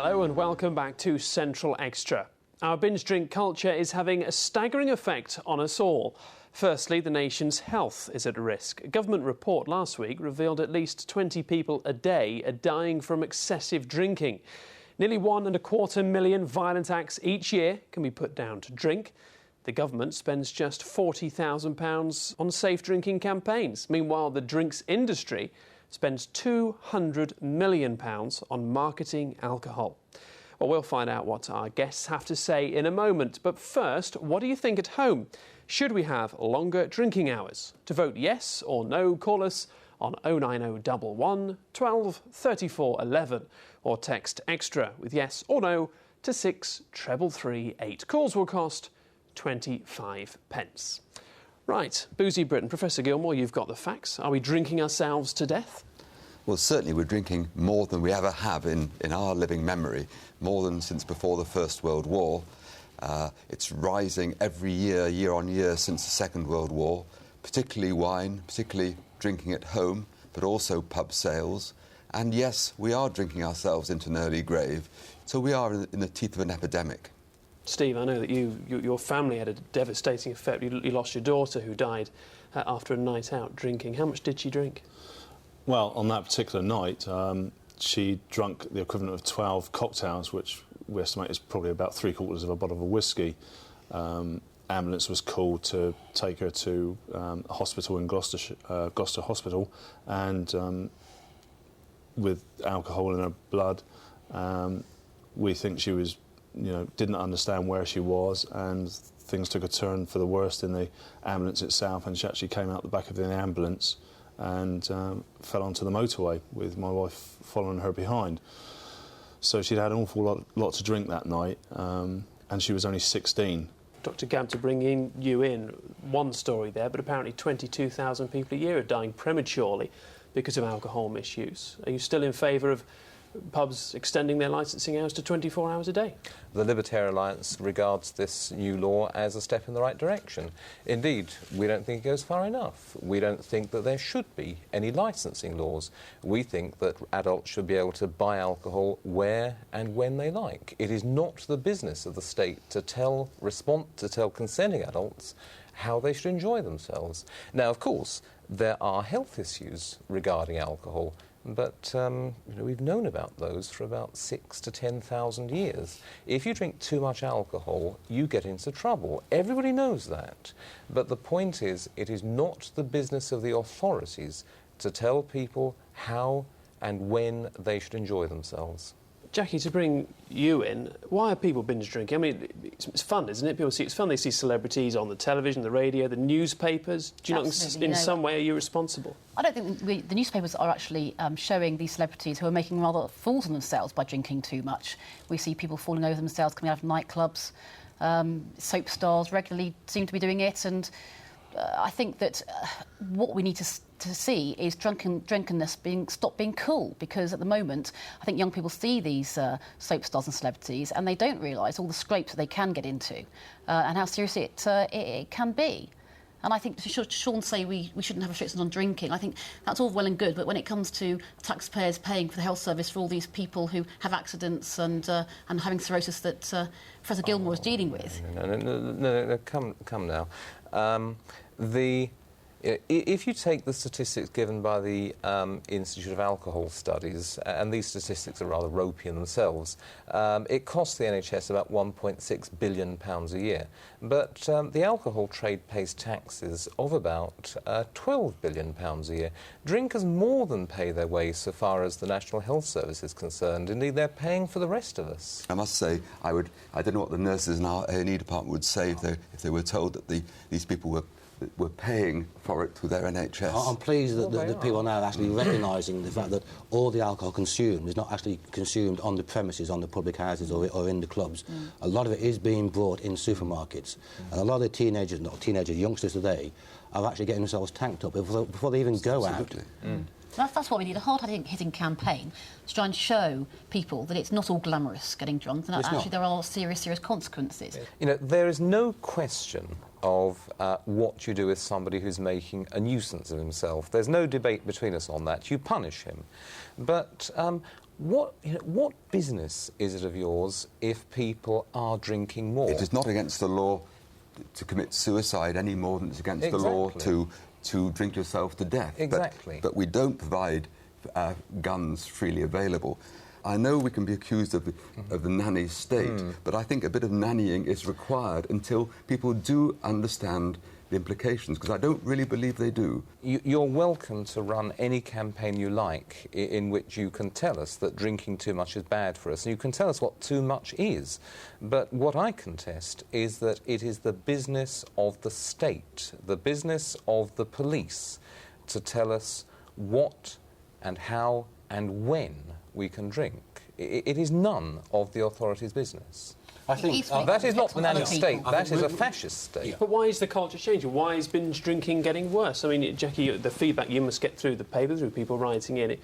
Hello and welcome back to Central Extra. Our binge drink culture is having a staggering effect on us all. Firstly, the nation's health is at risk. A government report last week revealed at least 20 people a day are dying from excessive drinking. Nearly 1.25 million violent acts each year can be put down to drink. The government spends just £40,000 on safe drinking campaigns. Meanwhile, the drinks industry spends £200 million on marketing alcohol. Well, we'll find out what our guests have to say in a moment. But first, what do you think at home? Should we have longer drinking hours? To vote yes or no, call us on 09011 12 34 11 or text extra with yes or no to 63338. Calls will cost 25 pence. Right, Boozy Britain. Professor Gilmore, you've got the facts. Are we drinking ourselves to death? Well, certainly we're drinking more than we ever have in our living memory, more than since before the First World War. It's rising every year, year on year, since the Second World War, particularly wine, particularly drinking at home, but also pub sales. And yes, we are drinking ourselves into an early grave, so we are in the teeth of an epidemic. Steve, I know that your family had a devastating effect. You lost your daughter who died after a night out drinking. How much did she drink? Well, on that particular night, she drunk the equivalent of 12 cocktails, which we estimate is probably about 3/4 of a bottle of whiskey. Ambulance was called to take her to a hospital in Gloucester Hospital, and with alcohol in her blood, we think she was, didn't understand where she was, and things took a turn for the worst in the ambulance itself, and she actually came out the back of the ambulance and fell onto the motorway with my wife following her behind. So she'd had an awful lot to drink that night, and she was only 16. Dr. Gabb, to bring you in, one story there, but apparently 22,000 people a year are dying prematurely because of alcohol misuse. Are you still in favour of pubs extending their licensing hours to 24 hours a day? The Libertarian Alliance regards this new law as a step in the right direction. Indeed, we don't think it goes far enough. We don't think that there should be any licensing laws. We think that adults should be able to buy alcohol where and when they like. It is not the business of the state to tell consenting adults how they should enjoy themselves. Now, of course, there are health issues regarding alcohol, but we've known about those for about 6,000 to 10,000 years. If you drink too much alcohol, you get into trouble. Everybody knows that. But the point is, it is not the business of the authorities to tell people how and when they should enjoy themselves. Jackie, to bring you in, why are people binge drinking? I mean, it's fun, isn't it? People see it's fun. They see celebrities on the television, the radio, the newspapers. Do you not, in some way, are you responsible? I don't think the newspapers are actually showing these celebrities who are making rather fools of themselves by drinking too much. We see people falling over themselves coming out of nightclubs. Soap stars regularly seem to be doing it, and I think that what we need to see is drunkenness stop being cool, because at the moment I think young people see these soap stars and celebrities and they don't realise all the scrapes that they can get into and how serious it can be. And I think should Sean say we shouldn't have restrictions on drinking, I think that's all well and good, but when it comes to taxpayers paying for the health service for all these people who have accidents and having cirrhosis that Professor Gilmore is dealing with... No, come now. If you take the statistics given by the Institute of Alcohol Studies, and these statistics are rather ropey in themselves, it costs the NHS about £1.6 billion a year. But the alcohol trade pays taxes of about £12 billion a year. Drinkers more than pay their way so far as the National Health Service is concerned. Indeed, they're paying for the rest of us. I must say, I don't know what the nurses in our A&E department would say if they were told that these people were paying for it through their NHS. I'm pleased that people are now actually recognising the fact that all the alcohol consumed is not actually consumed on the premises, on the public houses or in the clubs. A lot of it is being brought in supermarkets. And a lot of the youngsters today are actually getting themselves tanked up before they even go out. That's what we need, a hard-hitting campaign to try and show people that it's not all glamorous getting drunk, and that actually there are serious consequences. There is no question of what you do with somebody who's making a nuisance of himself. There's no debate between us on that. You punish him. But what business is it of yours if people are drinking more? It is not against the law to commit suicide any more than it's against the law to drink yourself to death. Exactly. But we don't provide guns freely available. I know we can be accused of the nanny state, but I think a bit of nannying is required until people do understand the implications, because I don't really believe they do. You're welcome to run any campaign you like in which you can tell us that drinking too much is bad for us, and you can tell us what too much is. But what I contest is that it is the business of the state, the business of the police, to tell us what and how and when we can drink. It is none of the authorities' business. I think that is not the nanny state, that is a fascist state. But why is the culture changing? Why is binge drinking getting worse? I mean, Jackie, the feedback you must get through the paper, through people writing in it.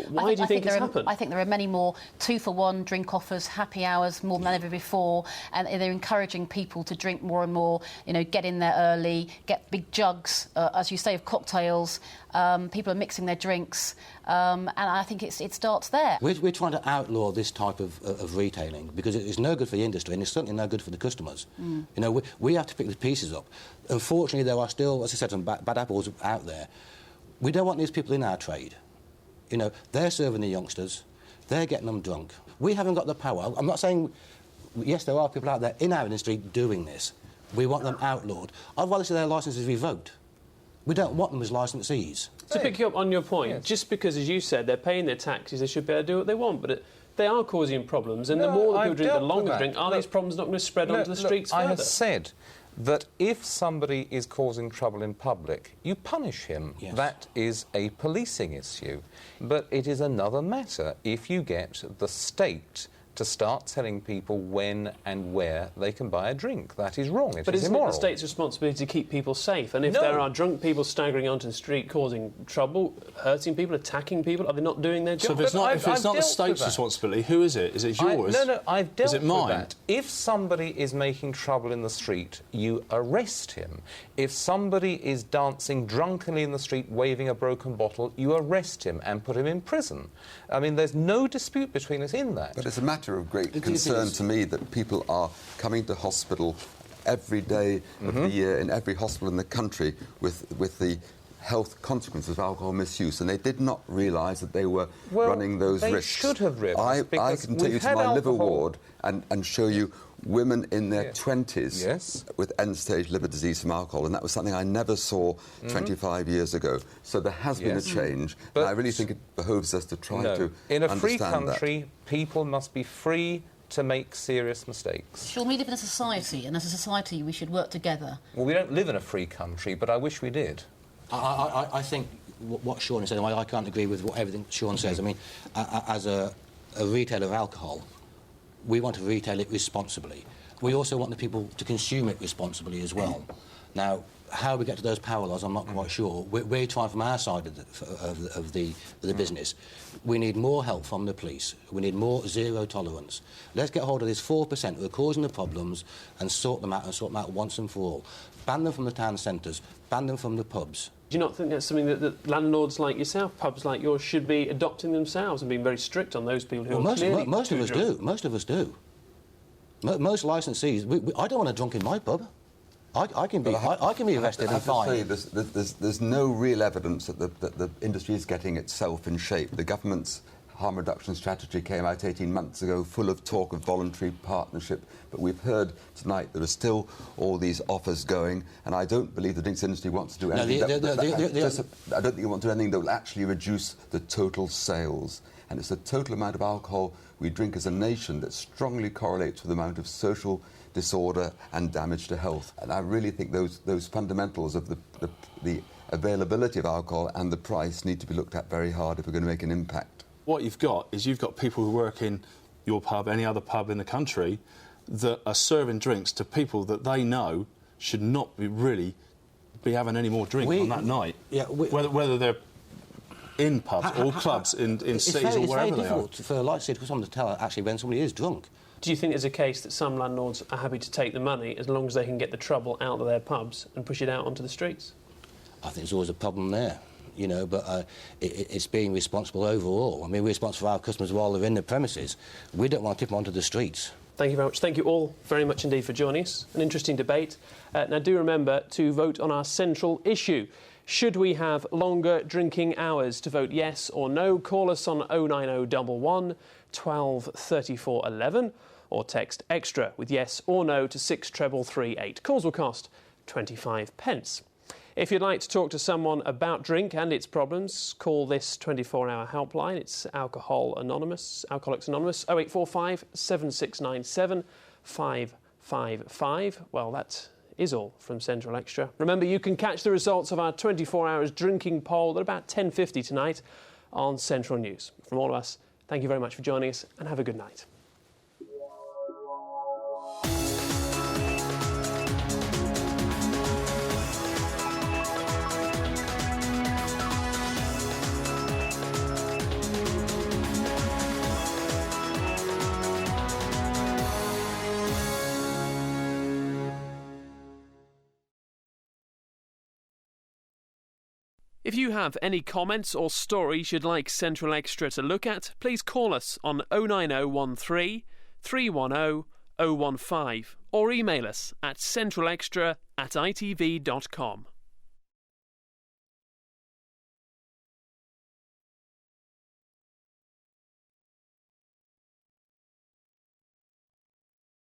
Why do you think it's happened? I think there are many more 2-for-1 drink offers, happy hours, more than ever before, and they're encouraging people to drink more and more, you know, get in there early, get big jugs, as you say, of cocktails. People are mixing their drinks, and I think it starts there. We're trying to outlaw this type of retailing because it's no good for the industry and it's certainly no good for the customers. You know, we have to pick the pieces up. Unfortunately, there are still, as I said, some bad apples out there. We don't want these people in our trade. You know, they're serving the youngsters, they're getting them drunk. We haven't got the power. I'm not saying, yes, there are people out there in our industry doing this. We want them outlawed. I'd rather see their licences revoked. We don't want them as licensees. To pick you up on your point, yes. Just because, as you said, they're paying their taxes, they should be able to do what they want, but they are causing problems, and the more people drink, the longer they drink, are these problems not going to spread onto the streets further? I have said that if somebody is causing trouble in public, you punish him. Yes. That is a policing issue. But it is another matter if you get the state to start telling people when and where they can buy a drink. That is wrong. But isn't it the state's responsibility to keep people safe? And if there are drunk people staggering onto the street causing trouble, hurting people, attacking people, are they not doing their job? So if it's not the state's responsibility, who is it? Is it yours? I've dealt is it mine? with that. If somebody is making trouble in the street, you arrest him. If somebody is dancing drunkenly in the street, waving a broken bottle, you arrest him and put him in prison. I mean, there's no dispute between us in that. But it's a matter of great concern to me that people are coming to hospital every day of the year in every hospital in the country with the health consequences of alcohol misuse, and they did not realise that they were running those risks. They should have realised. I can take you to my liver ward and show you women in their 20s with end-stage liver disease from alcohol, and that was something I never saw 25 years ago. So there has been a change, and I really think it behoves us to try to in a free understand country, people must be free to make serious mistakes. Sure, we live in a society, and as a society we should work together. Well, we don't live in a free country, but I wish we did. I think what Sean said, I can't agree with everything Sean says. I mean, as a retailer of alcohol, we want to retail it responsibly. We also want the people to consume it responsibly as well. Now, how we get to those power laws, I'm not quite sure. We're trying from our side of the business. We need more help from the police. We need more zero tolerance. Let's get hold of these 4% who are causing the problems and sort them out once and for all. Ban them from the town centres. Ban them from the pubs. Do you not think that's something that landlords like yourself, pubs like yours, should be adopting themselves and being very strict on those people who are clearly most of us do. Most of us do. Most licensees, I don't want a drunk in my pub. I can be arrested and fined. There's no real evidence that the industry is getting itself in shape. The government's harm reduction strategy came out 18 months ago, full of talk of voluntary partnership. But we've heard tonight there are still all these offers going, and I don't believe the drinks industry wants to do anything. I don't think they want to do anything that will actually reduce the total sales. And it's the total amount of alcohol we drink as a nation that strongly correlates with the amount of social disorder and damage to health. And I really think those fundamentals of the availability of alcohol and the price need to be looked at very hard if we're going to make an impact. What you've got people who work in your pub, any other pub in the country, that are serving drinks to people that they know should not be having any more drink on that night. Yeah, whether they're in pubs or clubs in cities or wherever they are. It's very difficult for someone to tell actually when somebody is drunk. Do you think there's a case that some landlords are happy to take the money as long as they can get the trouble out of their pubs and push it out onto the streets? I think there's always a problem there. you know, but it's being responsible overall. I mean, we're responsible for our customers while they're in the premises. We don't want to tip them onto the streets. Thank you very much. Thank you all very much indeed for joining us. An interesting debate. Now, do remember to vote on our central issue. Should we have longer drinking hours? To vote yes or no, call us on 09011 12 34 11 or text extra with yes or no to 63338. Calls will cost 25 pence. If you'd like to talk to someone about drink and its problems, call this 24-hour helpline. It's Alcoholics Anonymous, 0845 7697 555. Well, that is all from Central Extra. Remember, you can catch the results of our 24 hours drinking poll at about 10:50 tonight on Central News. From all of us, thank you very much for joining us and have a good night. If you have any comments or stories you'd like Central Extra to look at, please call us on 09013 310 015 or email us at centralextra@itv.com.